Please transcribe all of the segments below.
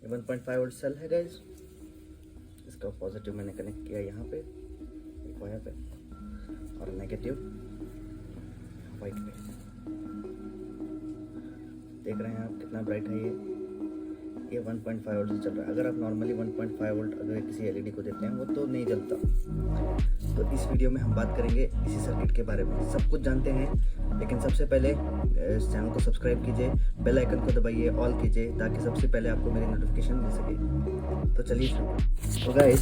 1.5 volt cell है guys. इसका positive मैंने कनेक्ट किया यहाँ पे एक वायर पे और नेगेटिव वाइट पे। देख रहे हैं आप कितना ब्राइट है ये 1.5 वोल्ट से चल रहा है। अगर आप नॉर्मली 1.5 वोल्ट अगर किसी एलईडी को देते हैं वो तो नहीं जलता। तो इस वीडियो में हम बात करेंगे इसी सर्किट के बारे में। सब कुछ जानते हैं, लेकिन सबसे पहले इस चैनल को सब्सक्राइब कीजिए, बेल आइकन को दबाइए, ऑल कीजिए ताकि सबसे पहले आपको मेरी नोटिफिकेशन मिल सके। तो चलिए तो गाइस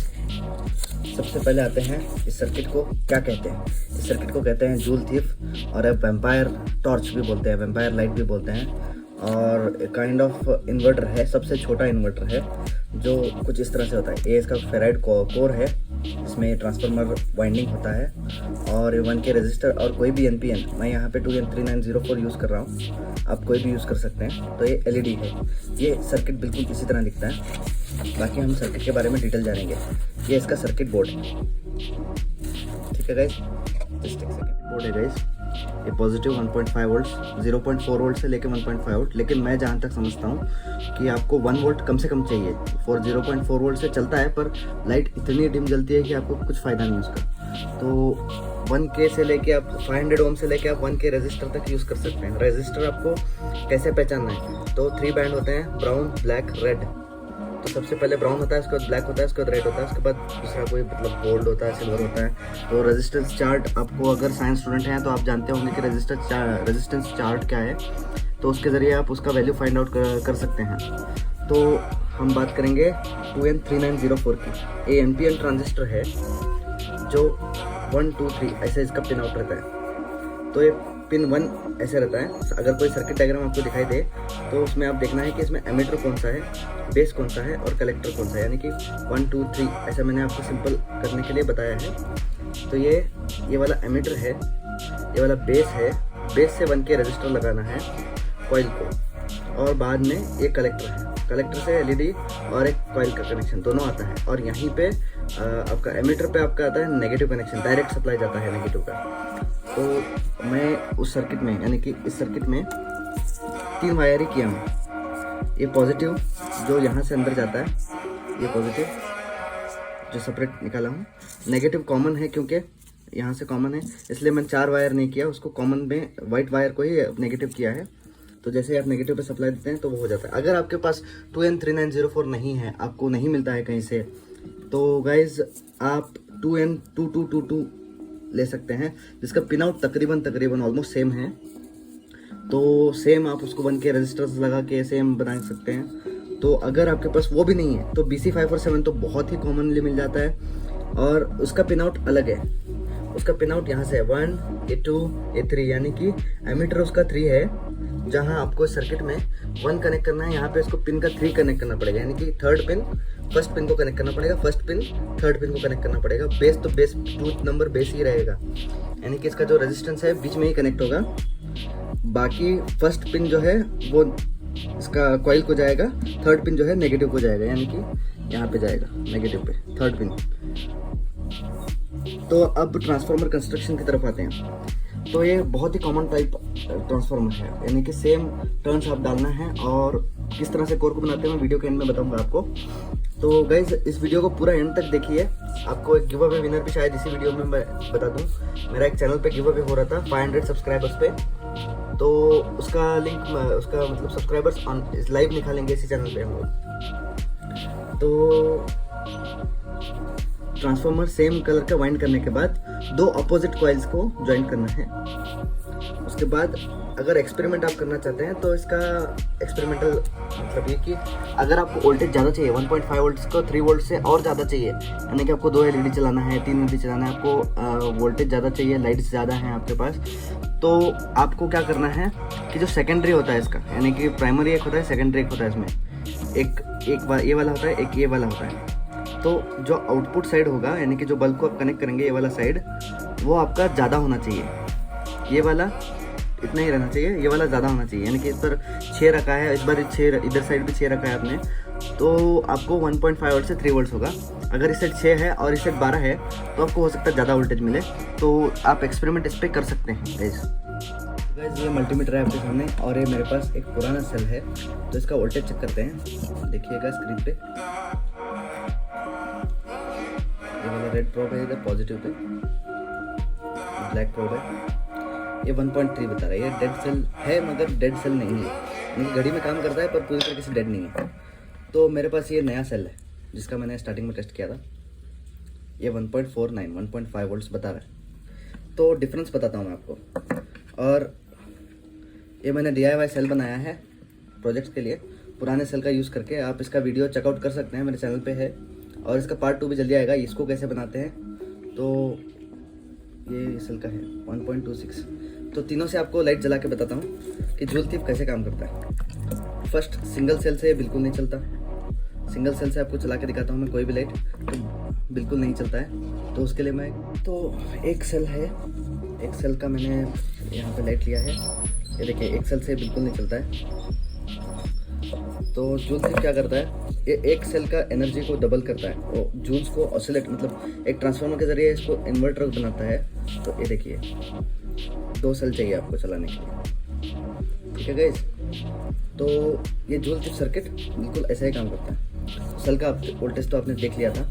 सबसे पहले आते हैं इस सर्किट को क्या कहते हैं। इस सर्किट को कहते हैं जूल थीफ और वेम्पायर टॉर्च भी बोलते हैं, वेम्पायर लाइट भी बोलते हैं। और एक काइंड ऑफ इन्वर्टर है, सबसे छोटा इन्वर्टर है जो कुछ इस तरह से होता है। ये इसका फेराइड कोर है, इसमें ट्रांसफार्मर वाइंडिंग होता है और 1K रजिस्टर और कोई भी NPN। मैं यहाँ पे 2N3904 यूज़ कर रहा हूँ, आप कोई भी यूज़ कर सकते हैं। तो ये LED है। ये सर्किट बिल्कुल इसी तरह दिखता है। बाकी हम सर्किट के बारे में डिटेल जानेंगे। ये इसका सर्किट बोर्ड है, ठीक है गाइस। जस्ट एक सेकंड, बोर्ड है गाइस। ये पॉजिटिव 1.5 वोल्ट, 0.4 वोल्ट से लेके 1.5 वोल्ट। लेकिन मैं जहाँ तक समझता हूँ कि आपको 1 वोल्ट कम से कम चाहिए। 0.4 वोल्ट से चलता है पर लाइट इतनी डिम जलती है कि आपको कुछ फ़ायदा नहीं उसका। तो 1K से लेके आप 500 ओम से लेके आप 1K रजिस्टर तक यूज़ कर सकते हैं। रजिस्टर आपको कैसे पहचानना है, तो 3 बैंड होते हैं, ब्राउन, ब्लैक, रेड। तो सबसे पहले ब्राउन होता है, उसके बाद ब्लैक होता है, उसके बाद रेड होता है, उसके बाद दूसरा कोई मतलब गोल्ड होता है, सिल्वर होता है। तो रेजिस्टेंस चार्ट आपको, अगर साइंस स्टूडेंट हैं तो आप जानते होंगे कि रेजिस्टेंस चार्ट क्या है। तो उसके ज़रिए आप उसका वैल्यू फाइंड आउट कर सकते हैं। तो हम बात करेंगे 2N3904 की। ये NPN ट्रांजिस्टर है जो 1 2 3 ऐसे इसका पिन आउट रहता है। तो ये पिन 1 ऐसे रहता है। अगर कोई सर्किट डायग्राम आपको दिखाई दे तो उसमें आप देखना है कि इसमें एमिटर कौन सा है, बेस कौन सा है और कलेक्टर कौन सा है, यानी कि 1 2 3 ऐसा मैंने आपको सिंपल करने के लिए बताया है। तो ये वाला एमिटर है, ये वाला बेस है। बेस से 1K रजिस्टर लगाना है कॉइल को, और बाद में ये कलेक्टर है। कलेक्टर से LED और एक कॉइल का कनेक्शन दोनों आता है। और यहीं पे आपका एमिटर पे आपका आता है नेगेटिव कनेक्शन, डायरेक्ट सप्लाई जाता है नेगेटिव का। तो मैं उस सर्किट में, यानी कि इस सर्किट में 3 वायर ही किया हूँ। ये पॉजिटिव जो यहाँ से अंदर जाता है, ये पॉजिटिव जो सेपरेट निकाला हूँ। नेगेटिव कॉमन है क्योंकि यहाँ से कॉमन है, इसलिए मैंने 4 वायर नहीं किया, उसको कॉमन में वाइट वायर को ही नेगेटिव किया है। तो जैसे ही आप नेगेटिव पे सप्लाई देते हैं तो वो हो जाता है। अगर आपके पास 2N3904 नहीं है, आपको नहीं मिलता है कहीं से, तो गाइज आप 2N2222 ले सकते हैं, जिसका पिन आउट तकरीबन ऑलमोस्ट सेम है। तो सेम आप उसको 1K रजिस्टर्स लगा के सेम बना सकते हैं। तो अगर आपके पास वो भी नहीं है तो BC547 तो बहुत ही कॉमनली मिल जाता है, और उसका पिन आउट अलग है। उसका पिन आउट यहाँ से है 1 A2 A3, यानी कि एमीटर उसका 3 है। जहाँ आपको सर्किट में 1 कनेक्ट करना है, यहाँ पे इसको पिन का 3 कनेक्ट करना पड़ेगा, यानी कि थर्ड पिन फर्स्ट पिन को कनेक्ट करना पड़ेगा, फर्स्ट पिन थर्ड पिन को कनेक्ट करना पड़ेगा। बेस तो बेस 2 नंबर बेस ही रहेगा, यानी कि इसका जो रेजिस्टेंस है बीच में ही कनेक्ट होगा। बाकी फर्स्ट पिन जो है वो इसका कॉइल को जाएगा, थर्ड पिन जो है नेगेटिव को जाएगा, यानी कि यहाँ पे जाएगा नेगेटिव पे थर्ड पिन। तो अब ट्रांसफार्मर कंस्ट्रक्शन की तरफ आते हैं। तो ये बहुत ही कॉमन टाइप ट्रांसफार्मर है, यानी कि सेम टर्न्स आप डालना है, और किस तरह से कोर को बनाते हैं मैं वीडियो के एंड में बताऊंगा आपको। तो गाइज इस वीडियो को पूरा एंड तक देखिए। आपको एक गिव अवे विनर भी शायद इसी वीडियो में मैं बता दूं। मेरा एक चैनल पे गिव अवे हो रहा था 500 सब्सक्राइबर्स पे, तो उसका लिंक, उसका मतलब सब्सक्राइबर्स ऑन लाइव निकालेंगे इसी चैनल पे हम लोग। तो ट्रांसफार्मर सेम कलर का वाइंड करने के बाद 2 अपोजिट कॉइल्स को ज्वाइन करना है। उसके बाद अगर एक्सपेरिमेंट आप करना चाहते हैं तो इसका एक्सपेरिमेंटल मतलब ये कि अगर आपको वोल्टेज ज़्यादा चाहिए, 1.5 वोल्ट को 3 वोल्ट से और ज़्यादा चाहिए, यानी कि आपको 2 LED चलाना है, 3 LED चलाना है, आपको वोल्टेज ज़्यादा चाहिए, लाइट्स ज़्यादा हैं आपके पास, तो आपको क्या करना है कि जो सेकेंडरी होता है इसका, यानी कि प्राइमरी एक होता है, सेकेंडरी एक होता है, इसमें एक ये वाला होता है, एक ये वाला होता है। तो जो आउटपुट साइड होगा, यानी कि जो बल्ब को आप कनेक्ट करेंगे, ये वाला साइड वो आपका ज़्यादा होना चाहिए। ये वाला इतना ही रहना चाहिए, ये वाला ज़्यादा होना चाहिए, यानी कि इस पर 6 रखा है, इस बार 6, इधर साइड भी 6 रखा है आपने, तो आपको 1.5 वोल्ट से 3 वोल्ट होगा। अगर इस साइड 6 है और इस साइड 12 है तो आपको हो सकता है ज़्यादा वोल्टेज मिले। तो आप एक्सपेरिमेंट इस पर कर सकते हैं गाइस। गाइस ये मल्टीमीटर है आपके सामने और ये मेरे पास एक पुराना सेल है, तो इसका वोल्टेज चेक करते हैं। देखिएगा स्क्रीन पे ये वाला रेड प्रोब है, इधर पॉजिटिव पे ब्लैक प्रोब है। ये 1.3 बता रहा है। ये डेड सेल है मगर डेड सेल नहीं है, यानी घड़ी में काम करता है पर पूरी तरीके से डेड नहीं है। तो मेरे पास ये नया सेल है जिसका मैंने स्टार्टिंग में टेस्ट किया था। ये 1.49 1.5 वोल्ट्स बता रहा है। तो डिफरेंस बताता हूँ मैं आपको। और ये मैंने DIY सेल बनाया है प्रोजेक्ट्स के लिए, पुराने सेल का यूज़ करके। आप इसका वीडियो चेकआउट कर सकते हैं, मेरे चैनल पे है। और इसका पार्ट 2 भी जल्दी आएगा, इसको कैसे बनाते हैं। तो ये सेल का है 1.26। तो तीनों से आपको लाइट जला के बताता हूँ कि जूल थीफ कैसे काम करता है। फर्स्ट सिंगल सेल से बिल्कुल नहीं चलता। सिंगल सेल से आपको चला के दिखाता हूँ मैं कोई भी लाइट, तो बिल्कुल नहीं चलता है। तो उसके लिए मैं एक सेल है, एक सेल का मैंने यहाँ पे लाइट लिया है। ये देखिए एक सेल से बिल्कुल नहीं चलता है। तो जूल थीफ क्या करता है, ये एक सेल का एनर्जी को डबल करता है और जूल्स को ऑसिलेट, मतलब एक ट्रांसफार्मर के जरिए इसको इन्वर्टर बनाता है। तो ये देखिए 2 सेल चाहिए आपको चलाने के लिए, ठीक है गाइस। तो ये जूल थीफ सर्किट बिल्कुल ऐसा ही काम करता है। सेल का वोल्टेज तो आपने देख लिया था।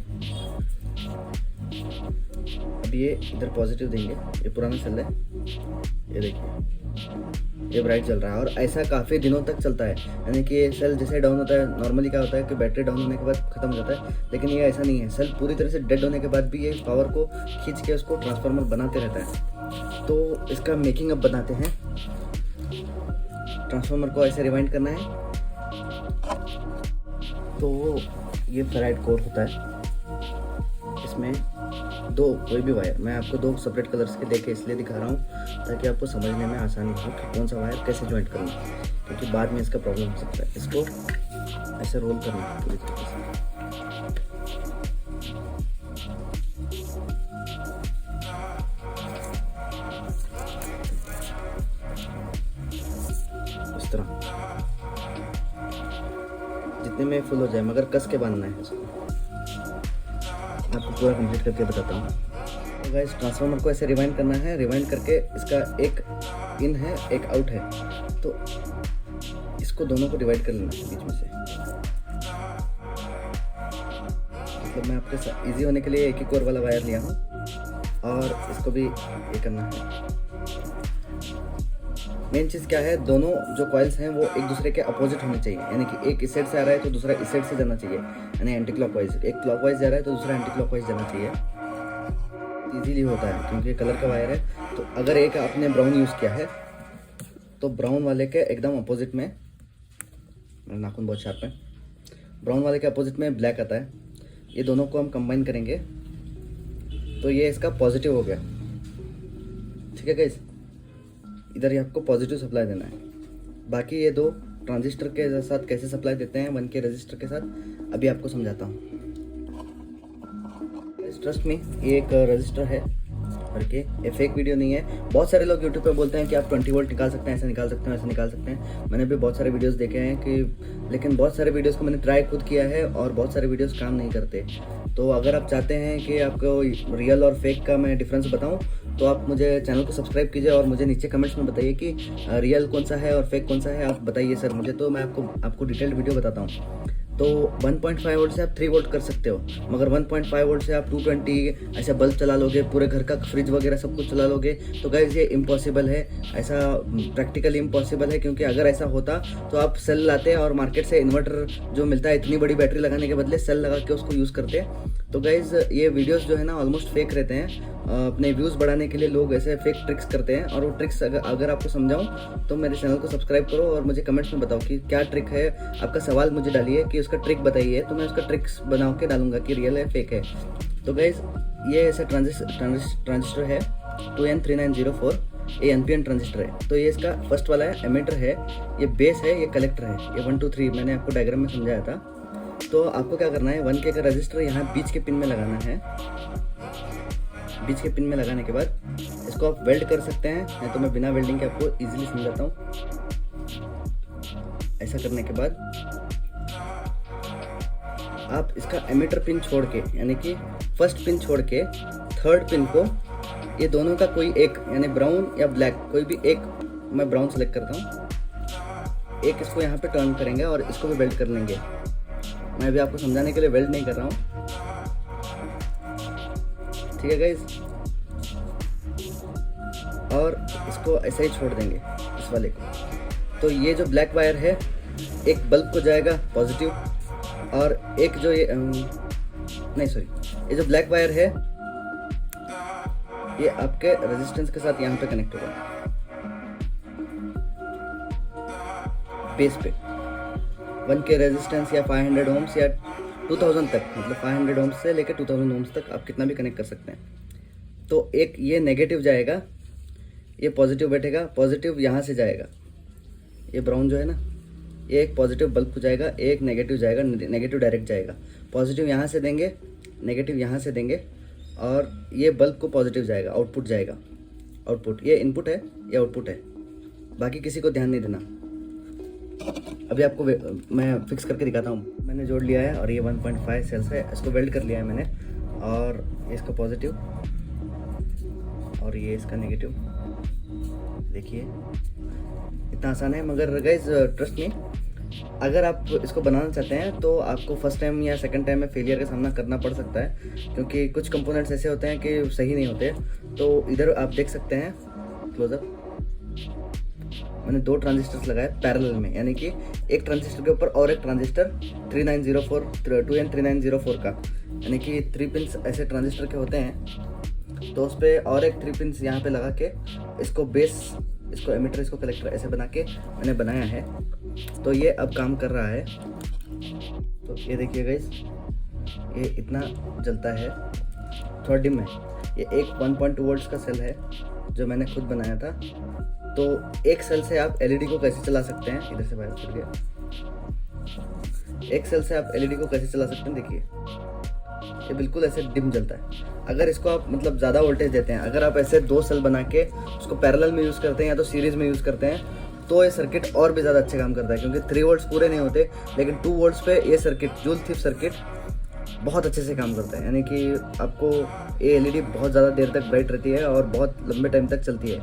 अब ये इधर पॉजिटिव देंगे, ये पुराना सेल है। ये देखिए ये ब्राइट चल रहा है और ऐसा काफ़ी दिनों तक चलता है। यानी कि ये सेल जैसे डाउन होता है, नॉर्मली क्या होता है कि बैटरी डाउन होने के बाद ख़त्म हो जाता है, लेकिन ये ऐसा नहीं है। सेल पूरी तरह से डेड होने के बाद भी ये पावर को खींच के उसको ट्रांसफार्मर बनाते रहता है। तो इसका मेकिंग अप बनाते हैं। ट्रांसफार्मर को ऐसे रिवाइंड करना है। तो ये फेराइड कोर होता है, इसमें 2 कोई भी वायर, मैं आपको 2 सेपरेट कलर्स के देके इसलिए दिखा रहा हूँ ताकि आपको समझने में आसानी हो कि कौन सा वायर कैसे ज्वाइंट करना है, क्योंकि बाद में इसका प्रॉब्लम हो सकता है। इसको ऐसे रोल करना है पूरी तरीके से। इस तरह जितने में फुल हो जाए, मगर कस के बांधना है इसको। आपको पूरा कंप्लीट करके बताता हूँ। तो गाइस ट्रांसफार्मर को ऐसे रिवाइंड करना है। रिवाइंड करके इसका एक इन है एक आउट है, तो इसको दोनों को डिवाइड कर लेना है बीच में से। मतलब मैं आपके साथ इजी होने के लिए एक ही कोर वाला वायर लिया हूँ और इसको भी ये करना है। मेन चीज़ क्या है, दोनों जो कॉइल्स हैं वो एक दूसरे के अपोजिट होने चाहिए। यानी कि एक इस साइड से आ रहा है तो दूसरा इस साइड से जाना चाहिए, यानी एंटी क्लॉकवाइज। एक क्लॉकवाइज जा रहा है तो दूसरा एंटी क्लॉकवाइज जाना चाहिए। इजीली होता है क्योंकि कलर का वायर है। तो अगर एक आपने ब्राउन यूज़ किया है तो ब्राउन वाले के एकदम अपोजिट में, मेरा नाखून बहुत शार्प है, ब्राउन वाले के अपोजिट में ब्लैक आता है। ये दोनों को हम कंबाइन करेंगे तो ये इसका पॉजिटिव हो गया, ठीक है गाइस। इधर ही आपको पॉजिटिव सप्लाई देना है। बाकी ये 2 ट्रांजिस्टर के साथ कैसे सप्लाई देते हैं 1K रजिस्टर के साथ, अभी आपको समझाता हूँ। ट्रस्ट में ये एक रजिस्टर है करके, ये फेक वीडियो नहीं है। बहुत सारे लोग यूट्यूब पे बोलते हैं कि आप 20 वोल्ट निकाल सकते हैं, ऐसा निकाल सकते हैं, ऐसा निकाल सकते हैं। मैंने भी बहुत सारे वीडियोस देखे हैं कि, लेकिन बहुत सारे वीडियोस को मैंने ट्राई खुद किया है और बहुत सारे वीडियोस काम नहीं करते। तो अगर आप चाहते हैं कि आपको रियल और फेक का मैं डिफरेंस बताऊं तो आप मुझे चैनल को सब्सक्राइब कीजिए और मुझे नीचे कमेंट्स में बताइए कि रियल कौन सा है और फेक कौन सा है। आप बताइए सर मुझे, तो मैं आपको डिटेल्ड वीडियो बताता हूँ। तो 1.5 वोल्ट से आप 3 वोल्ट कर सकते हो, मगर 1.5 वोल्ट से आप 220 ऐसा बल्ब चला लोगे, पूरे घर का फ्रिज वगैरह सब कुछ चला लोगे, तो गाइस ये इम्पॉसिबल है। ऐसा प्रैक्टिकली इम्पॉसिबल है, क्योंकि अगर ऐसा होता तो आप सेल लाते और मार्केट से इन्वर्टर जो मिलता है इतनी बड़ी बैटरी लगाने के बदले सेल लगा के उसको यूज़ करते। तो गाइस ये वीडियोस जो है ना ऑलमोस्ट फेक रहते हैं। अपने व्यूज़ बढ़ाने के लिए लोग ऐसे फेक ट्रिक्स करते हैं, और वो ट्रिक्स अगर आपको समझाऊं तो मेरे चैनल को सब्सक्राइब करो और मुझे कमेंट्स में बताओ कि क्या ट्रिक है। आपका सवाल मुझे डालिए कि उसका ट्रिक बताइए, तो मैं उसका ट्रिक्स बना के डालूंगा कि रियल है फेक है। तो गाइस ये ऐसे ट्रांजिस्टर है 2N3904, ये NPN ट्रांजिस्टर है। तो ये इसका फर्स्ट वाला है, एमिटर है, ये बेस है, ये कलेक्टर है। ये 1 2 3 मैंने आपको डायग्राम में समझाया था। तो आपको क्या करना है, 1K का रजिस्टर यहाँ बीच के पिन में लगाना है। बीच के पिन में लगाने के बाद इसको आप वेल्ड कर सकते हैं, या तो मैं बिना वेल्डिंग के आपको इजीली समझाता हूँ। ऐसा करने के बाद आप इसका एमिटर पिन छोड़ के, यानी कि फर्स्ट पिन छोड़ के थर्ड पिन को, ये दोनों का कोई एक, यानी ब्राउन या ब्लैक कोई भी एक मैं ब्राउन सेलेक्ट करता हूँ। एक इसको यहाँ पे टर्न करेंगे और इसको भी वेल्ड कर लेंगे। मैं अभी आपको समझाने के लिए वेल्ड नहीं कर रहा हूँ, ठीक है गाइस। और इसको ऐसे ही छोड़ देंगे इस वाले को। तो ये जो ब्लैक वायर है एक बल्ब को जाएगा पॉजिटिव, और एक जो ये नहीं सॉरी, ये जो ब्लैक वायर है ये आपके रेजिस्टेंस के साथ यहाँ पे कनेक्ट होगा, बेस पे 1K रेजिस्टेंस या 500 ओम्स या 2000 तक, मतलब 500 ओम्स से लेकर 2000 ओम्स तक आप कितना भी कनेक्ट कर सकते हैं। तो एक ये नेगेटिव जाएगा, ये पॉजिटिव बैठेगा, पॉजिटिव यहाँ से जाएगा, ये ब्राउन जो है ना, ये एक पॉजिटिव बल्ब को जाएगा, एक नेगेटिव जाएगा, नेगेटिव डायरेक्ट जाएगा। पॉजिटिव यहाँ से देंगे, नेगेटिव यहाँ से देंगे, और ये बल्ब को पॉजिटिव जाएगा, आउटपुट जाएगा। आउटपुट ये इनपुट है, ये आउटपुट है, बाकी किसी को ध्यान नहीं देना। अभी आपको मैं फिक्स करके दिखाता हूँ। मैंने जोड़ लिया है और ये 1.5 सेल्स है, इसको वेल्ड कर लिया है मैंने, और ये इसका पॉजिटिव और ये इसका नेगेटिव। देखिए इतना आसान है, मगर गाइस ट्रस्ट मी, अगर आप इसको बनाना चाहते हैं तो आपको फर्स्ट टाइम या सेकंड टाइम में फेलियर का सामना करना पड़ सकता है, क्योंकि कुछ कंपोनेंट्स ऐसे होते हैं कि सही नहीं होते। तो इधर आप देख सकते हैं क्लोजअप, मैंने 2 ट्रांजिस्टर्स लगाए पैरेलल में, यानी कि एक ट्रांजिस्टर के ऊपर और एक ट्रांजिस्टर 3904 2N3904 का, यानी कि 3 पिंस ऐसे ट्रांजिस्टर के होते हैं। तो उस पर और एक 3 पिंस यहाँ पे लगा के इसको बेस, इसको एमिटर, इसको कलेक्टर ऐसे बना के मैंने बनाया है। तो ये अब काम कर रहा है। तो ये देखिए गाइस, ये इतना जलता है, थोड़ा डिम है। ये एक 1.2 वोल्ट्स का सेल है जो मैंने खुद बनाया था। तो एक सेल से आप एलईडी को कैसे चला सकते हैं, इधर से बाहर छूट गया, एक सेल से आप एलईडी को कैसे चला सकते हैं, देखिए ये बिल्कुल ऐसे डिम जलता है। अगर इसको आप मतलब ज़्यादा वोल्टेज देते हैं, अगर आप ऐसे 2 सेल बना के उसको पैरेलल में यूज़ करते हैं या तो सीरीज़ में यूज़ करते हैं, तो ये सर्किट और भी ज़्यादा अच्छे काम करता है, क्योंकि 3 वोल्ट्स पूरे नहीं होते, लेकिन 2 वोल्ट्स पे ये सर्किट, जूल थिफ सर्किट बहुत अच्छे से काम करता है। यानी कि आपको ये एलईडी बहुत ज़्यादा देर तक ब्राइट रहती है और बहुत लंबे टाइम तक चलती है।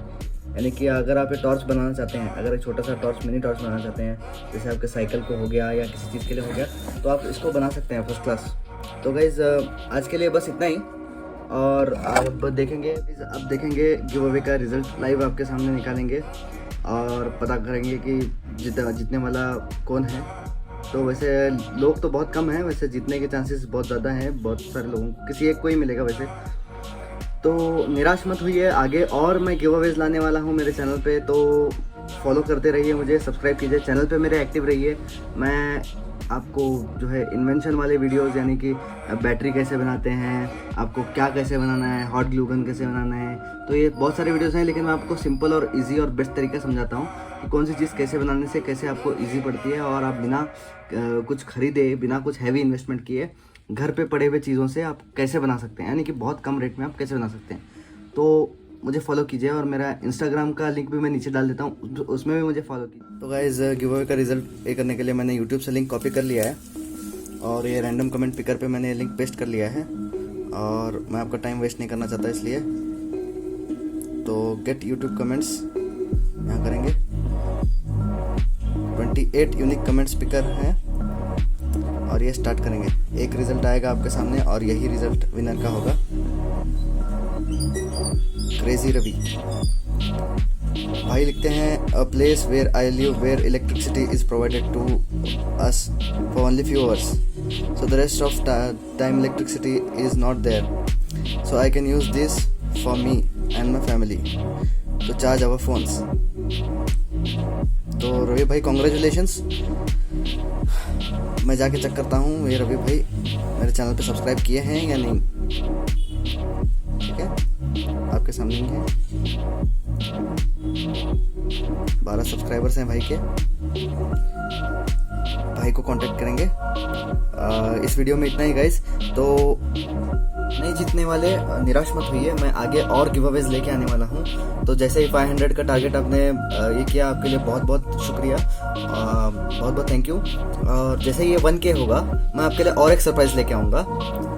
यानी कि अगर आप ये टॉर्च बनाना चाहते हैं, अगर एक छोटा सा टॉर्च, मिनी टॉर्च बनाना चाहते हैं, जैसे आपके साइकिल को हो गया या किसी चीज़ के लिए हो गया, तो आप इसको बना सकते हैं फर्स्ट क्लास। तो गाइज़ आज के लिए बस इतना ही, और आप देखेंगे गिव अवे का रिज़ल्ट लाइव आपके सामने निकालेंगे और पता करेंगे कि जीतने वाला कौन है। तो वैसे लोग तो बहुत कम हैं, वैसे जीतने के चांसेस बहुत ज़्यादा हैं, बहुत सारे लोगों को, किसी एक को ही मिलेगा वैसे। तो निराश मत हुई है, आगे और मैं गिव अवेज लाने वाला हूँ मेरे चैनल पे, तो फॉलो करते रहिए मुझे, सब्सक्राइब कीजिए, चैनल पे मेरे एक्टिव रहिए। मैं आपको जो है इन्वेंशन वाले वीडियोस, यानी कि बैटरी कैसे बनाते हैं, आपको क्या कैसे बनाना है, हॉट ग्लू गन कैसे बनाना है, तो ये बहुत सारे वीडियोस हैं, लेकिन मैं आपको सिंपल और इजी और बेस्ट तरीका समझाता हूँ कि कौन सी चीज़ कैसे बनाने से कैसे आपको इजी पड़ती है, और आप बिना कुछ खरीदे, बिना कुछ हैवी इन्वेस्टमेंट किए, घर पे पड़े हुए चीज़ों से आप कैसे बना सकते हैं, यानी कि बहुत कम रेट में आप कैसे बना सकते हैं। तो मुझे फॉलो कीजिए, और मेरा इंस्टाग्राम का लिंक भी मैं नीचे डाल देता हूँ, उसमें भी मुझे फॉलो कीजिए। तो गाइस गिव अवे का रिजल्ट पे करने के लिए मैंने यूट्यूब से लिंक कॉपी कर लिया है, और ये रैंडम कमेंट पिकर पे मैंने लिंक पेस्ट कर लिया है, और मैं आपका टाइम वेस्ट नहीं करना चाहता इसलिए। तो गेट यूट्यूब कमेंट्स यहाँ करेंगे, 28 यूनिक कमेंट्स पिकर हैं, और ये स्टार्ट करेंगे। एक रिजल्ट आएगा आपके सामने और यही रिजल्ट विनर का होगा। क्रेजी रवि भाई लिखते हैं, a place where I live where electricity is provided to us for only few hours, so the rest of time electricity is not there, so I can use this for me and my family to charge our phones. तो रवि भाई congratulations. मैं जाके check करता हूँ ये रवि भाई मेरे channel पे सब्सक्राइब किए हैं या नहीं। ठीक है, आपके सामने ही है, 12 सब्सक्राइबर्स हैं भाई के। भाई को कांटेक्ट करेंगे। इस वीडियो में इतना ही गाइस। तो नहीं जीतने वाले निराश मत होइए, मैं आगे और गिव अवेज लेके आने वाला हूँ। तो जैसे ही 500 का टारगेट आपने ये किया, आपके लिए बहुत बहुत शुक्रिया, बहुत बहुत थैंक यू। और जैसे ये 1K होगा, मैं आपके लिए और एक सरप्राइज लेके आऊँगा।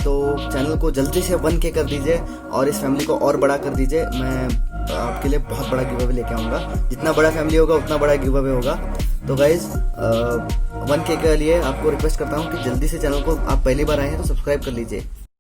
तो चैनल को जल्दी से 1K कर दीजिए और इस फैमिली को और बड़ा कर दीजिए। मैं आपके लिए बहुत बड़ा गिव अवे लेके आऊँगा। जितना बड़ा फैमिली होगा उतना बड़ा गिव अवे होगा। तो गाइज 1K के लिए आपको रिक्वेस्ट करता हूँ कि जल्दी से चैनल को, आप पहली बार आए हैं तो सब्सक्राइब कर लीजिए।